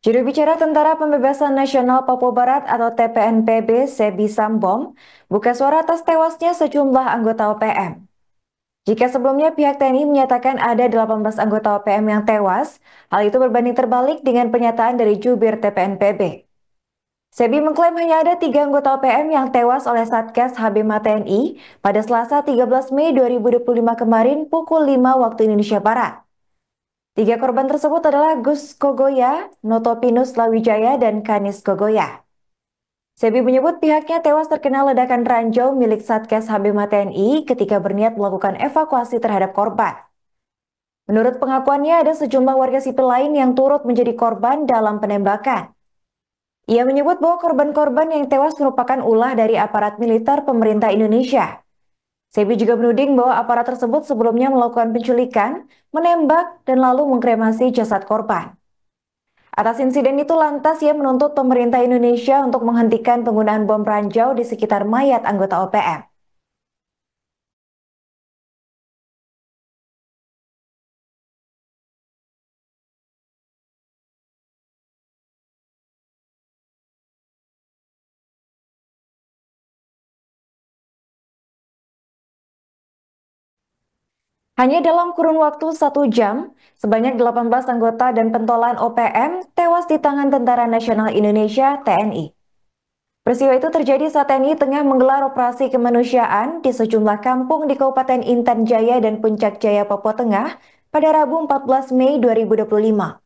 Juru bicara Tentara Pembebasan Nasional Papua Barat atau TPNPB, Sebi Sambom, buka suara atas tewasnya sejumlah anggota OPM. Jika sebelumnya pihak TNI menyatakan ada 18 anggota OPM yang tewas, hal itu berbanding terbalik dengan pernyataan dari jubir TPNPB. Sebi mengklaim hanya ada 3 anggota OPM yang tewas oleh Satgas HBMA TNI pada Selasa 13 Mei 2025 kemarin pukul 5 waktu Indonesia Barat. 3 korban tersebut adalah Gus Kogoya, Notopinus Lawijaya, dan Kanis Kogoya. Sebi menyebut pihaknya tewas terkena ledakan ranjau milik Satgas HBMA TNI ketika berniat melakukan evakuasi terhadap korban. Menurut pengakuannya, ada sejumlah warga sipil lain yang turut menjadi korban dalam penembakan. Ia menyebut bahwa korban-korban yang tewas merupakan ulah dari aparat militer pemerintah Indonesia. Sebi juga menuding bahwa aparat tersebut sebelumnya melakukan penculikan, menembak, dan lalu mengkremasi jasad korban. Atas insiden itu lantas ia menuntut pemerintah Indonesia untuk menghentikan penggunaan bom ranjau di sekitar mayat anggota OPM. Hanya dalam kurun waktu 1 jam, sebanyak 18 anggota dan pentolan OPM tewas di tangan Tentara Nasional Indonesia (TNI). Peristiwa itu terjadi saat TNI tengah menggelar operasi kemanusiaan di sejumlah kampung di Kabupaten Intan Jaya dan Puncak Jaya, Papua Tengah pada Rabu 14 Mei 2025.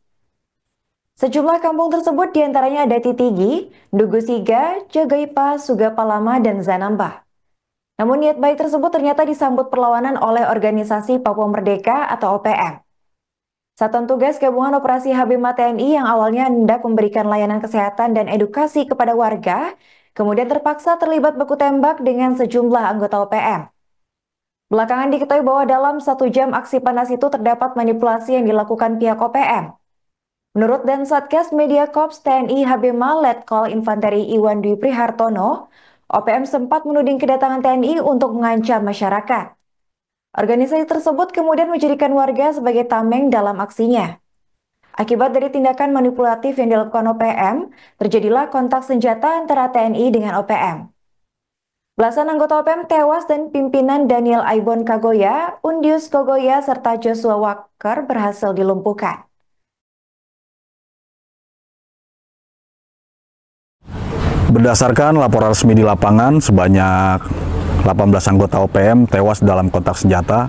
Sejumlah kampung tersebut diantaranya ada Titigi, Dugusiga, Jagaipa, Sugapalama, dan Zanambah. Namun niat baik tersebut ternyata disambut perlawanan oleh Organisasi Papua Merdeka atau OPM. Satuan Tugas Gabungan Operasi HBMA TNI yang awalnya hendak memberikan layanan kesehatan dan edukasi kepada warga, kemudian terpaksa terlibat baku tembak dengan sejumlah anggota OPM. Belakangan diketahui bahwa dalam 1 jam aksi panas itu terdapat manipulasi yang dilakukan pihak OPM. Menurut Dan Satgas Media Korps TNI HBMA Letkol Infanteri Iwan Dwi Prihartono, OPM sempat menuding kedatangan TNI untuk mengancam masyarakat. Organisasi tersebut kemudian menjadikan warga sebagai tameng dalam aksinya. Akibat dari tindakan manipulatif yang dilakukan OPM, terjadilah kontak senjata antara TNI dengan OPM. Belasan anggota OPM tewas dan pimpinan Daniel Aibon Kagoya, Undius Kogoya, serta Joshua Walker berhasil dilumpuhkan. Berdasarkan laporan resmi di lapangan, sebanyak 18 anggota OPM tewas dalam kontak senjata.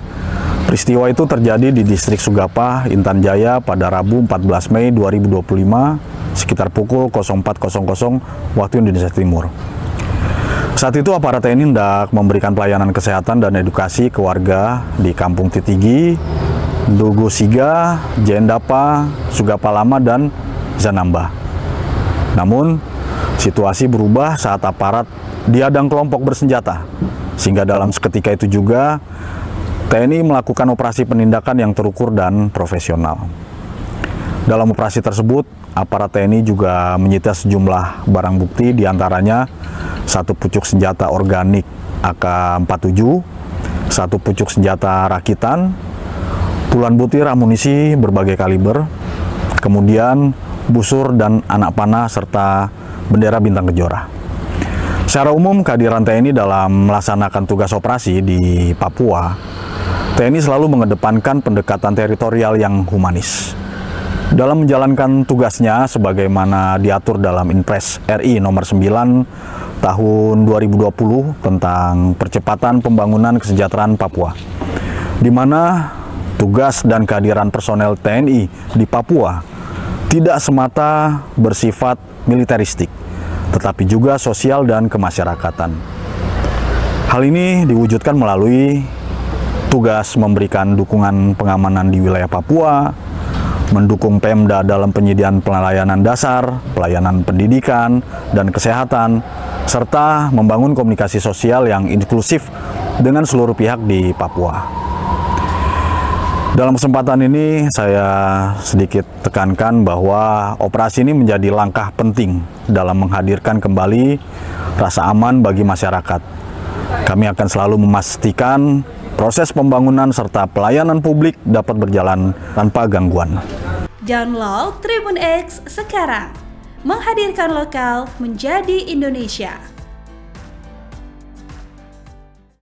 Peristiwa itu terjadi di distrik Sugapa, Intan Jaya pada Rabu 14 Mei 2025 sekitar pukul 04.00 waktu Indonesia Timur. Saat itu aparat TNI hendak memberikan pelayanan kesehatan dan edukasi ke warga di Kampung Titigi, Dugusiga, Jendapa, Sugapalama, dan Zanambah. Namun, situasi berubah saat aparat dihadang kelompok bersenjata, sehingga dalam seketika itu juga TNI melakukan operasi penindakan yang terukur dan profesional. Dalam operasi tersebut, aparat TNI juga menyita sejumlah barang bukti, diantaranya 1 pucuk senjata organik AK-47, 1 pucuk senjata rakitan, puluhan butir amunisi berbagai kaliber, kemudian busur dan anak panah, serta bendera bintang kejora. Secara umum, kehadiran TNI dalam melaksanakan tugas operasi di Papua, TNI selalu mengedepankan pendekatan teritorial yang humanis. Dalam menjalankan tugasnya sebagaimana diatur dalam Inpres RI nomor 9 tahun 2020 tentang percepatan pembangunan kesejahteraan Papua, di mana tugas dan kehadiran personel TNI di Papua tidak semata bersifat militeristik, tetapi juga sosial dan kemasyarakatan. Hal ini diwujudkan melalui tugas memberikan dukungan pengamanan di wilayah Papua, mendukung Pemda dalam penyediaan pelayanan dasar, pelayanan pendidikan, dan kesehatan, serta membangun komunikasi sosial yang inklusif dengan seluruh pihak di Papua. Dalam kesempatan ini saya sedikit tekankan bahwa operasi ini menjadi langkah penting dalam menghadirkan kembali rasa aman bagi masyarakat. Kami akan selalu memastikan proses pembangunan serta pelayanan publik dapat berjalan tanpa gangguan. Download Tribun X sekarang. Menghadirkan lokal menjadi Indonesia.